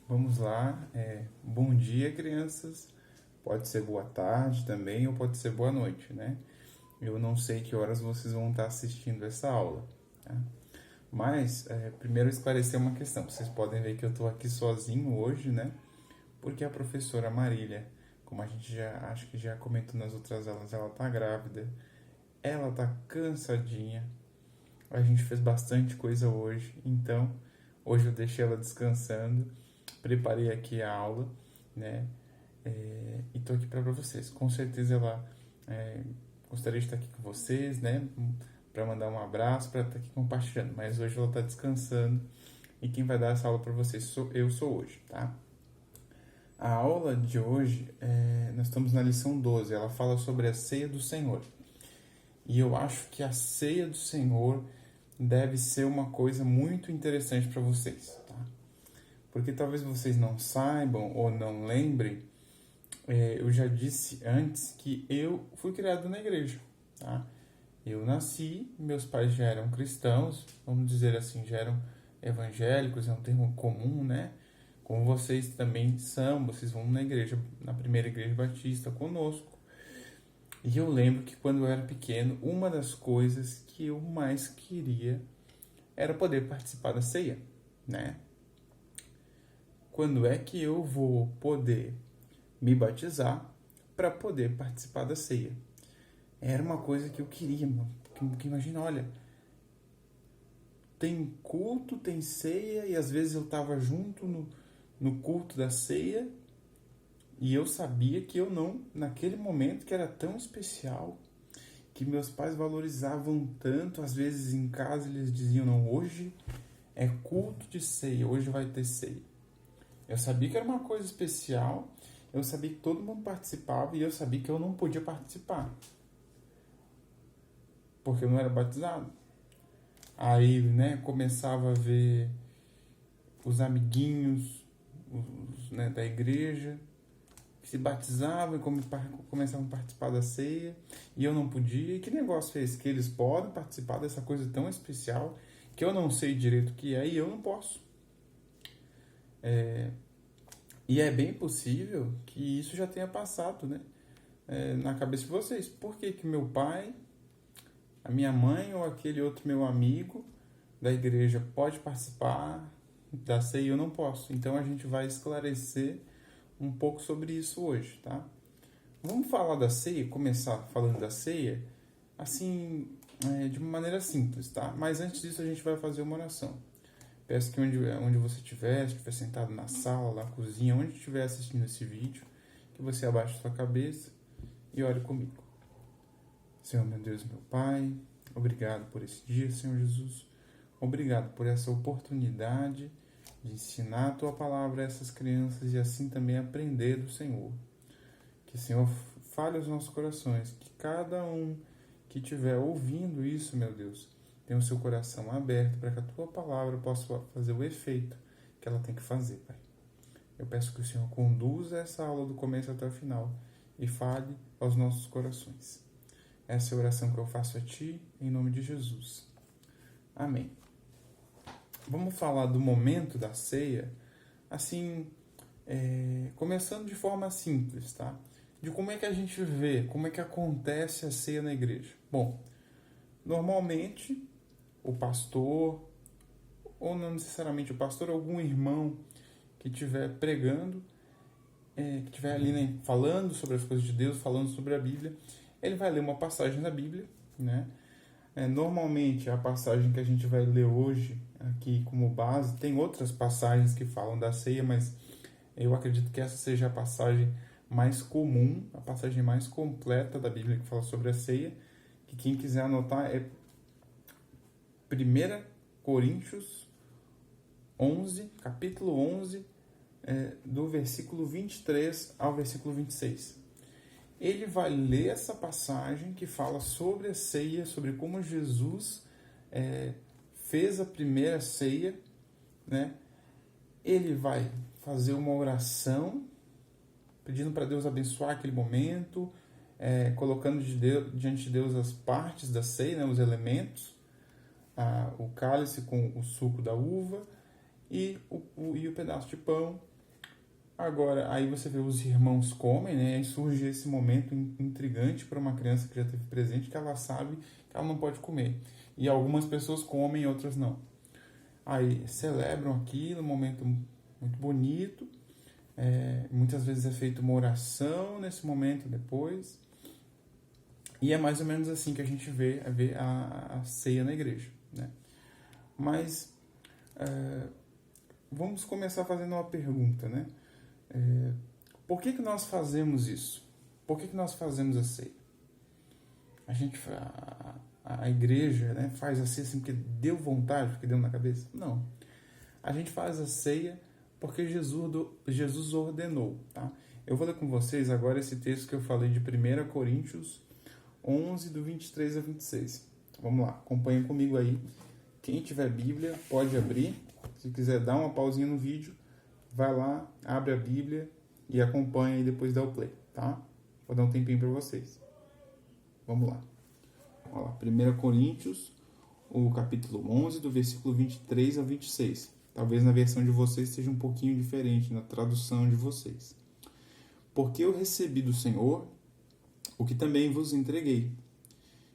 Vamos lá. Bom dia, crianças. Pode ser boa tarde também ou pode ser boa noite, né? Eu não sei que horas vocês vão estar assistindo essa aula, tá? Mas, primeiro esclarecer uma questão. Vocês podem ver que eu estou aqui sozinho hoje, né? Porque a professora Marília, como a gente acho que já comentou nas outras aulas, ela tá grávida, ela tá cansadinha. A gente fez bastante coisa hoje, então hoje eu deixei ela descansando, preparei aqui a aula, né? E tô aqui para vocês. Com certeza ela gostaria de estar aqui com vocês, né? Para mandar um abraço, para estar aqui compartilhando. Mas hoje ela está descansando e quem vai dar essa aula para vocês sou hoje, tá? A aula de hoje, nós estamos na lição 12. Ela fala sobre a ceia do Senhor. E eu acho que a ceia do Senhor deve ser uma coisa muito interessante para vocês, tá? Porque talvez vocês não saibam ou não lembrem, eu já disse antes que eu fui criado na igreja, tá? Eu nasci, meus pais já eram cristãos, vamos dizer assim, já eram evangélicos, é um termo comum, né? Como vocês também são, vocês vão na igreja, na primeira igreja batista conosco. E eu lembro que quando eu era pequeno, uma das coisas que eu mais queria era poder participar da ceia, né? Quando é que eu vou poder me batizar para poder participar da ceia? Era uma coisa que eu queria, mano. Porque imagina, olha, tem culto, tem ceia, e às vezes eu estava junto no culto da ceia, e eu sabia que eu não, naquele momento que era tão especial, que meus pais valorizavam tanto, às vezes em casa eles diziam, não, hoje é culto de ceia, hoje vai ter ceia. Eu sabia que era uma coisa especial, eu sabia que todo mundo participava e eu sabia que eu não podia participar, porque eu não era batizado. Aí, né, começava a ver os amiguinhos né, da igreja que se batizavam e começavam a participar da ceia e eu não podia. E que negócio é esse? Que eles podem participar dessa coisa tão especial que eu não sei direito o que é e eu não posso. E é bem possível que isso já tenha passado, né, na cabeça de vocês. Por que que meu pai, a minha mãe ou aquele outro meu amigo da igreja pode participar da ceia e eu não posso? Então a gente vai esclarecer um pouco sobre isso hoje, tá? Vamos falar da ceia, começar falando da ceia, assim, de uma maneira simples, tá? Mas antes disso a gente vai fazer uma oração. Peço que onde você estiver sentado na sala, na cozinha, onde estiver assistindo esse vídeo, que você abaixe sua cabeça e ore comigo. Senhor, meu Deus, meu Pai, obrigado por esse dia, Senhor Jesus. Obrigado por essa oportunidade de ensinar a Tua palavra a essas crianças e assim também aprender do Senhor. Que o Senhor fale aos nossos corações, que cada um que estiver ouvindo isso, meu Deus, tenha o seu coração aberto para que a Tua palavra possa fazer o efeito que ela tem que fazer, Pai. Eu peço que o Senhor conduza essa aula do começo até o final e fale aos nossos corações. Essa é a oração que eu faço a Ti, em nome de Jesus. Amém. Vamos falar do momento da ceia, assim, começando de forma simples, tá? De como é que a gente vê, como é que acontece a ceia na igreja. Bom, normalmente o pastor, ou não necessariamente o pastor, algum irmão que estiver pregando, que estiver ali, né, falando sobre as coisas de Deus, falando sobre a Bíblia, ele vai ler uma passagem da Bíblia, né? Normalmente a passagem que a gente vai ler hoje aqui como base, tem outras passagens que falam da ceia, mas eu acredito que essa seja a passagem mais comum, a passagem mais completa da Bíblia que fala sobre a ceia, que quem quiser anotar é 1 Coríntios 11, capítulo 11, do versículo 23 ao versículo 26. Ele vai ler essa passagem que fala sobre a ceia, sobre como Jesus fez a primeira ceia, né? Ele vai fazer uma oração, pedindo para Deus abençoar aquele momento, colocando diante de Deus as partes da ceia, né, os elementos, o cálice com o suco da uva, e o pedaço de pão. Agora, aí você vê os irmãos comem, né? Aí surge esse momento intrigante para uma criança que já teve presente, que ela sabe que ela não pode comer. E algumas pessoas comem, outras não. Aí celebram aquilo, um momento muito bonito. Muitas vezes é feita uma oração nesse momento depois. E é mais ou menos assim que a gente vê a ceia na igreja, né? Mas vamos começar fazendo uma pergunta, né? Por que nós fazemos isso? Por que nós fazemos a ceia? A igreja, né, faz a ceia assim porque deu vontade, porque deu na cabeça? Não. A gente faz a ceia porque Jesus ordenou, tá? Eu vou ler com vocês agora esse texto que eu falei de 1 Coríntios 11, do 23 a 26. Vamos lá, acompanhem comigo aí. Quem tiver Bíblia, pode abrir. Se quiser dar uma pausinha no vídeo, vai lá, abre a Bíblia e acompanha e depois dá o play, tá? Vou dar um tempinho para vocês. Vamos lá. Olha lá, 1 Coríntios, o capítulo 11, do versículo 23 a 26. Talvez na versão de vocês seja um pouquinho diferente, na tradução de vocês. Porque eu recebi do Senhor o que também vos entreguei,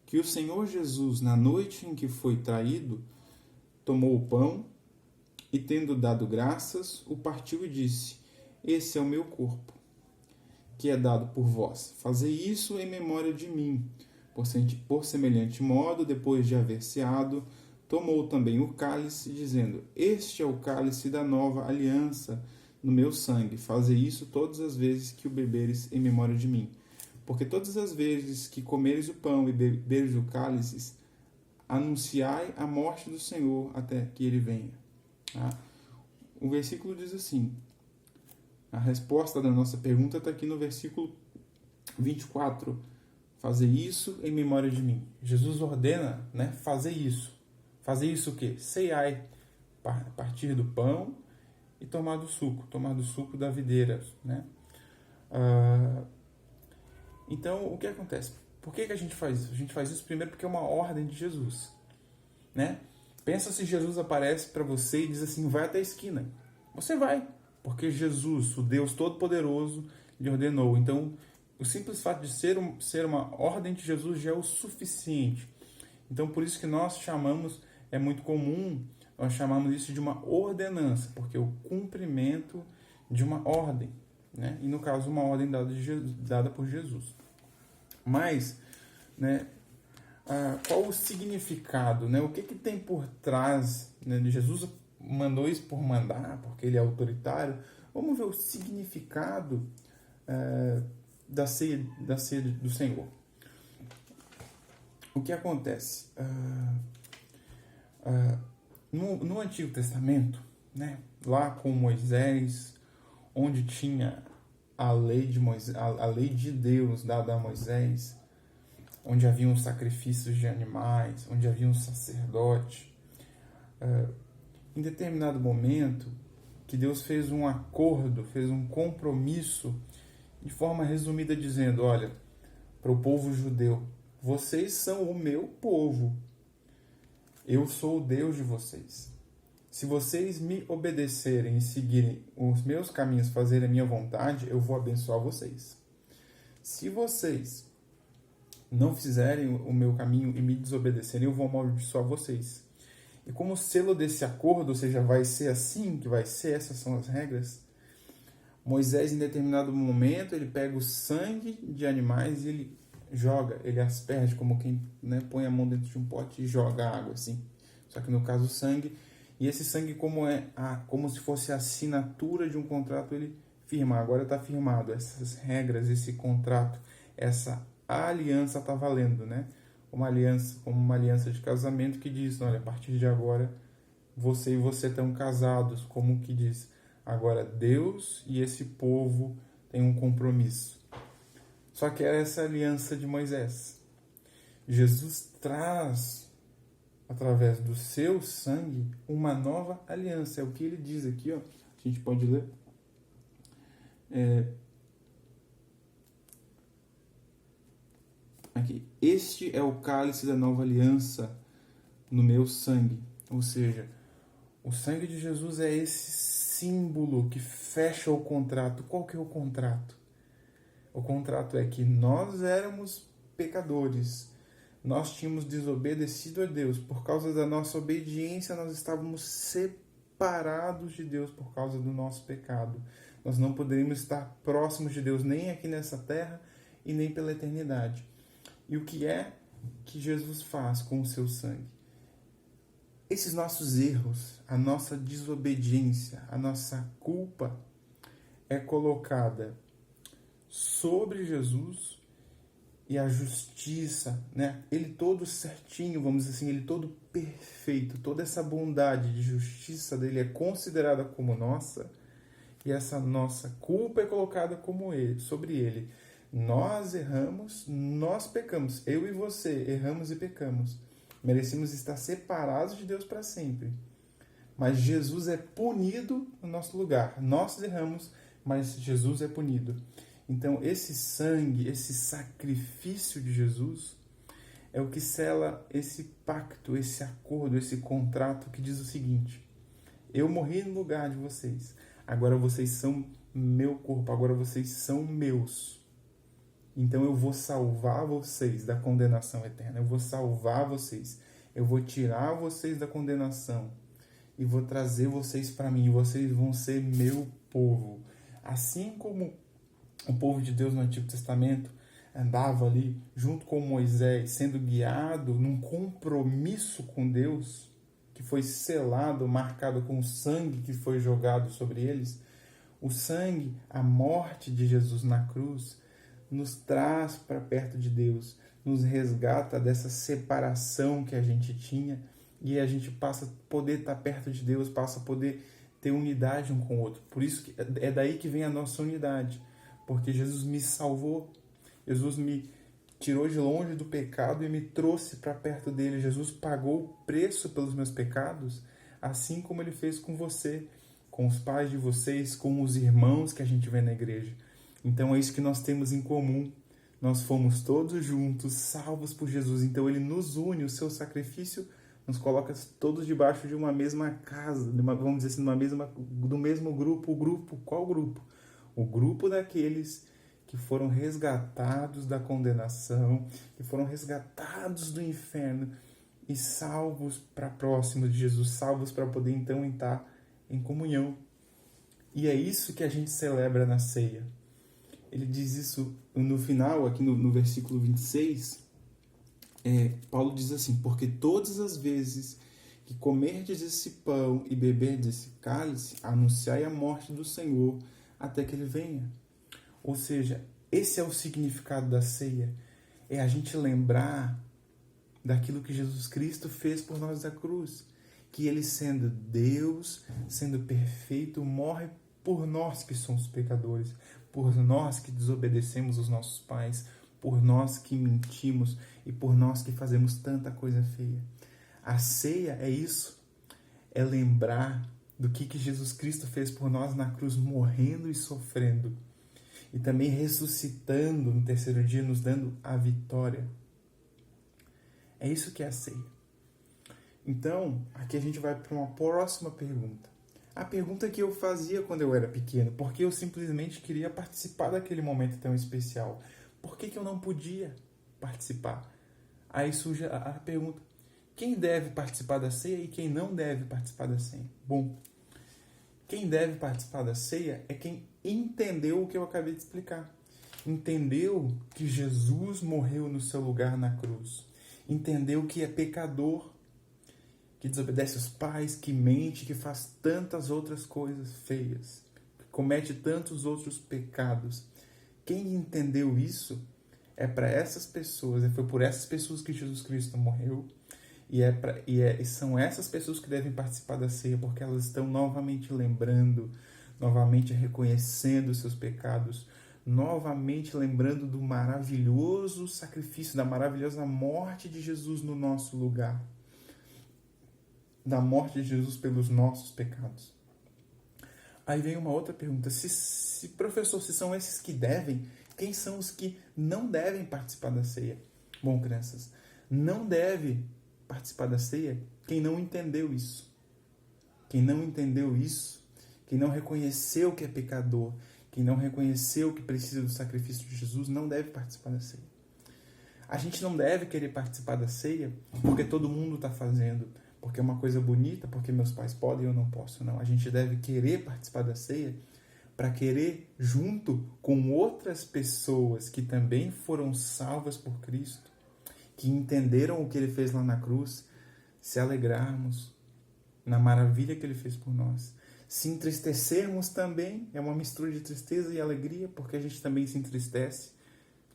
que o Senhor Jesus, na noite em que foi traído, tomou o pão e, tendo dado graças, o partiu e disse: Esse é o meu corpo, que é dado por vós. Fazei isso em memória de mim. Por semelhante modo, depois de haver ceado, tomou também o cálice, dizendo: Este é o cálice da nova aliança no meu sangue. Fazei isso todas as vezes que o beberes em memória de mim. Porque todas as vezes que comeres o pão e beberes o cálice, anunciai a morte do Senhor até que ele venha. Tá? O versículo diz assim, a resposta da nossa pergunta está aqui no versículo 24. Fazer isso em memória de mim. Jesus ordena, né, fazer isso. Fazer isso o quê? Ceiai, partir do pão e tomar do suco da videira, né? Então, o que acontece? Por que a gente faz isso? A gente faz isso primeiro porque é uma ordem de Jesus, né? Pensa se Jesus aparece para você e diz assim, vai até a esquina. Você vai, porque Jesus, o Deus Todo-Poderoso, lhe ordenou. Então, o simples fato de ser uma ordem de Jesus já é o suficiente. Então, por isso que nós chamamos, é muito comum, nós chamamos isso de uma ordenança, porque é o cumprimento de uma ordem, né? E no caso, uma ordem dada por Jesus. Mas, né, qual o significado, né? O que tem por trás, né? Jesus mandou isso por mandar, porque ele é autoritário. Vamos ver o significado da ceia do Senhor. O que acontece? No Antigo Testamento, né, lá com Moisés, onde tinha a lei de Moisés, a lei de Deus dada a Moisés, onde haviam sacrifícios de animais, onde havia um sacerdote, em determinado momento que Deus fez um acordo, fez um compromisso, de forma resumida dizendo, olha, para o povo judeu, vocês são o meu povo, eu sou o Deus de vocês. Se vocês me obedecerem e seguirem os meus caminhos, fazerem a minha vontade, eu vou abençoar vocês. Se vocês não fizerem o meu caminho e me desobedecerem, eu vou amaldiçoar vocês. E como selo desse acordo, ou seja, vai ser assim que vai ser, essas são as regras, Moisés, em determinado momento, ele pega o sangue de animais e ele joga, ele asperge, como quem, né, põe a mão dentro de um pote e joga água, assim. Só que no caso o sangue, e esse sangue como se fosse a assinatura de um contrato, ele firma, agora está firmado, essas regras, esse contrato, essa aliança está valendo, né? Uma aliança, como uma aliança de casamento que diz, olha, a partir de agora, você e você estão casados, como que diz, agora Deus e esse povo têm um compromisso. Só que era essa aliança de Moisés. Jesus traz, através do seu sangue, uma nova aliança. É o que ele diz aqui, ó. A gente pode ler. Aqui. Este é o cálice da nova aliança no meu sangue. Ou seja, O sangue de Jesus é esse símbolo que fecha o contrato. Qual que é o contrato? O contrato é que nós éramos pecadores. Nós tínhamos desobedecido a Deus. Por causa da nossa obediência, nós estávamos separados de Deus por causa do nosso pecado. Nós não poderíamos estar próximos de Deus nem aqui nessa terra e nem pela eternidade. E o que é que Jesus faz com o seu sangue? Esses nossos erros, a nossa desobediência, a nossa culpa é colocada sobre Jesus e a justiça, né? Ele todo certinho, vamos dizer assim, ele todo perfeito, toda essa bondade de justiça dele é considerada como nossa e essa nossa culpa é colocada como ele, sobre ele. Nós erramos, nós pecamos, eu e você erramos e pecamos. Merecemos estar separados de Deus para sempre. Mas Jesus é punido no nosso lugar. Nós erramos, mas Jesus é punido. Então, esse sangue, esse sacrifício de Jesus é o que sela esse pacto, esse acordo, esse contrato que diz o seguinte: eu morri no lugar de vocês, agora vocês são meu corpo, agora vocês são meus. Então eu vou salvar vocês da condenação eterna, eu vou salvar vocês, eu vou tirar vocês da condenação e vou trazer vocês para mim, vocês vão ser meu povo. Assim como o povo de Deus no Antigo Testamento andava ali junto com Moisés, sendo guiado num compromisso com Deus, que foi selado, marcado com o sangue que foi jogado sobre eles, o sangue, a morte de Jesus na cruz, nos traz para perto de Deus, nos resgata dessa separação que a gente tinha e a gente passa a poder estar perto de Deus, passa a poder ter unidade um com o outro. Por isso que é daí que vem a nossa unidade, porque Jesus me salvou, Jesus me tirou de longe do pecado e me trouxe para perto dele. Jesus pagou o preço pelos meus pecados, assim como ele fez com você, com os pais de vocês, com os irmãos que a gente vê na igreja. Então é isso que nós temos em comum. Nós fomos todos juntos, salvos por Jesus. Então ele nos une, o seu sacrifício nos coloca todos debaixo de uma mesma casa, vamos dizer assim, do mesmo grupo. O grupo, qual grupo? O grupo daqueles que foram resgatados da condenação, que foram resgatados do inferno e salvos para próximo de Jesus, salvos para poder então estar em comunhão. E é isso que a gente celebra na ceia. Ele diz isso no final, aqui no versículo 26, Paulo diz assim: porque todas as vezes que comerdes esse pão e beberdes esse cálice, anunciai a morte do Senhor até que ele venha. Ou seja, esse é o significado da ceia, é a gente lembrar daquilo que Jesus Cristo fez por nós da cruz, que ele sendo Deus, sendo perfeito, morre por nós que somos pecadores, por nós que desobedecemos os nossos pais, por nós que mentimos e por nós que fazemos tanta coisa feia. A ceia é isso, é lembrar do que Jesus Cristo fez por nós na cruz, morrendo e sofrendo, e também ressuscitando no terceiro dia, nos dando a vitória. É isso que é a ceia. Então, aqui a gente vai para uma próxima pergunta. A pergunta que eu fazia quando eu era pequeno, porque eu simplesmente queria participar daquele momento tão especial. Por que eu não podia participar? Aí surge a pergunta: quem deve participar da ceia e quem não deve participar da ceia? Bom, quem deve participar da ceia é quem entendeu o que eu acabei de explicar. Entendeu que Jesus morreu no seu lugar na cruz. Entendeu que é pecador, que desobedece os pais, que mente, que faz tantas outras coisas feias, que comete tantos outros pecados. Quem entendeu isso é para essas pessoas, foi por essas pessoas que Jesus Cristo morreu, e são essas pessoas que devem participar da ceia, porque elas estão novamente lembrando, novamente reconhecendo os seus pecados, novamente lembrando do maravilhoso sacrifício, da maravilhosa morte de Jesus no nosso lugar, da morte de Jesus pelos nossos pecados. Aí vem uma outra pergunta: professor, se são esses que devem, quem são os que não devem participar da ceia? Bom, crianças, não deve participar da ceia quem não entendeu isso. Quem não entendeu isso, quem não reconheceu que é pecador, quem não reconheceu que precisa do sacrifício de Jesus, não deve participar da ceia. A gente não deve querer participar da ceia porque todo mundo está fazendo, porque é uma coisa bonita, porque meus pais podem e eu não posso. Não, a gente deve querer participar da ceia para querer, junto com outras pessoas que também foram salvas por Cristo, que entenderam o que Ele fez lá na cruz, se alegrarmos na maravilha que Ele fez por nós. Se entristecermos também, é uma mistura de tristeza e alegria, porque a gente também se entristece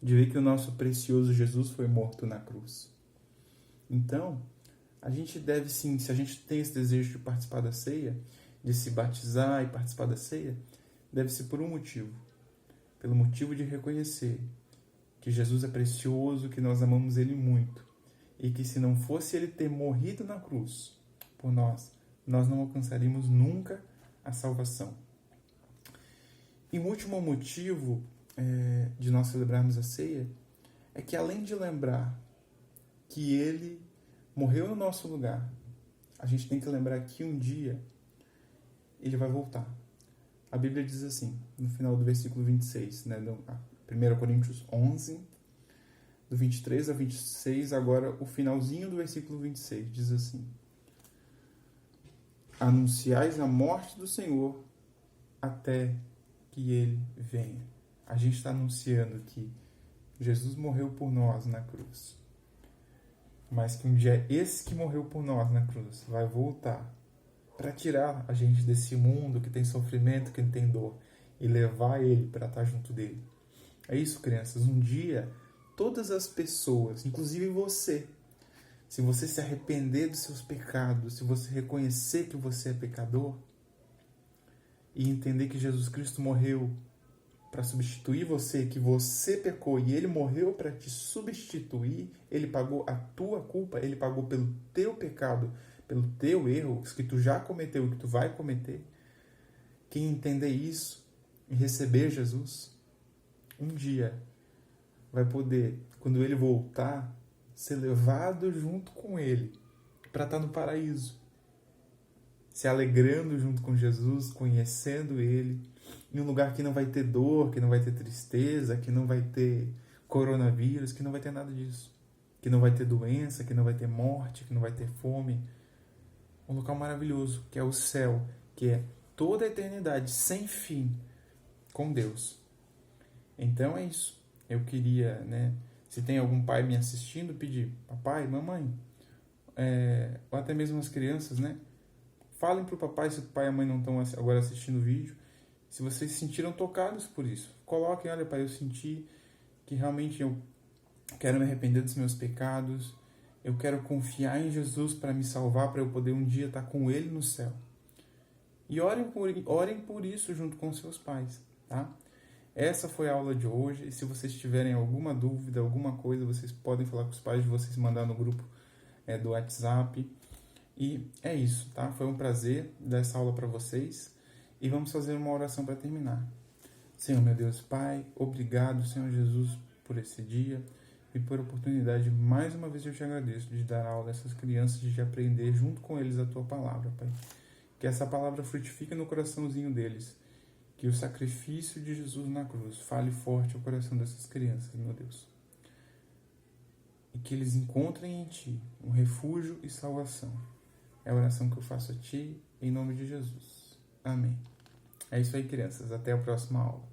de ver que o nosso precioso Jesus foi morto na cruz. Então, a gente deve sim, se a gente tem esse desejo de participar da ceia, de se batizar e participar da ceia, deve ser por um motivo. Pelo motivo de reconhecer que Jesus é precioso, que nós amamos Ele muito, e que se não fosse Ele ter morrido na cruz por nós, nós não alcançaríamos nunca a salvação. E o último motivo de nós celebrarmos a ceia é que, além de lembrar que Ele morreu no nosso lugar, a gente tem que lembrar que um dia Ele vai voltar. A Bíblia diz assim, no final do versículo 26, né, 1 Coríntios 11, do 23 a 26, agora o finalzinho do versículo 26, diz assim: anunciais a morte do Senhor até que Ele venha. A gente está anunciando que Jesus morreu por nós na cruz, mas que um dia esse que morreu por nós na cruz vai voltar para tirar a gente desse mundo que tem sofrimento, que tem dor, e levar Ele para estar junto dele. É isso, crianças. Um dia, todas as pessoas, inclusive você, se você se arrepender dos seus pecados, se você reconhecer que você é pecador e entender que Jesus Cristo morreu para substituir você, que você pecou e Ele morreu para te substituir, Ele pagou a tua culpa, Ele pagou pelo teu pecado, pelo teu erro, os que tu já cometeu e que tu vai cometer. Quem entender isso e receber Jesus, um dia vai poder, quando Ele voltar, ser levado junto com Ele para estar no paraíso, se alegrando junto com Jesus, conhecendo Ele, em um lugar que não vai ter dor, que não vai ter tristeza, que não vai ter coronavírus, que não vai ter nada disso, que não vai ter doença, que não vai ter morte, que não vai ter fome. Um local maravilhoso, que é o céu, que é toda a eternidade, sem fim, com Deus. Então é isso. Eu queria, se tem algum pai me assistindo, pedir: papai, mamãe, ou até mesmo as crianças, falem para o papai, se o pai e a mãe não estão agora assistindo o vídeo, se vocês se sentiram tocados por isso. Coloquem: olha, pai, eu senti que realmente eu quero me arrepender dos meus pecados, eu quero confiar em Jesus para me salvar, para eu poder um dia estar com Ele no céu. E orem por isso junto com seus pais, tá? Essa foi a aula de hoje, e se vocês tiverem alguma dúvida, alguma coisa, vocês podem falar com os pais de vocês, mandar no grupo do WhatsApp. E é isso, tá? Foi um prazer dar essa aula para vocês, e vamos fazer uma oração para terminar. Senhor, meu Deus, Pai, obrigado, Senhor Jesus, por esse dia e por a oportunidade, mais uma vez eu te agradeço, de dar aula a essas crianças, de aprender junto com eles a Tua palavra, Pai. Que essa palavra frutifique no coraçãozinho deles, que o sacrifício de Jesus na cruz fale forte ao coração dessas crianças, meu Deus. E que eles encontrem em Ti um refúgio e salvação. É a oração que eu faço a Ti, em nome de Jesus. Amém. É isso aí, crianças. Até a próxima aula.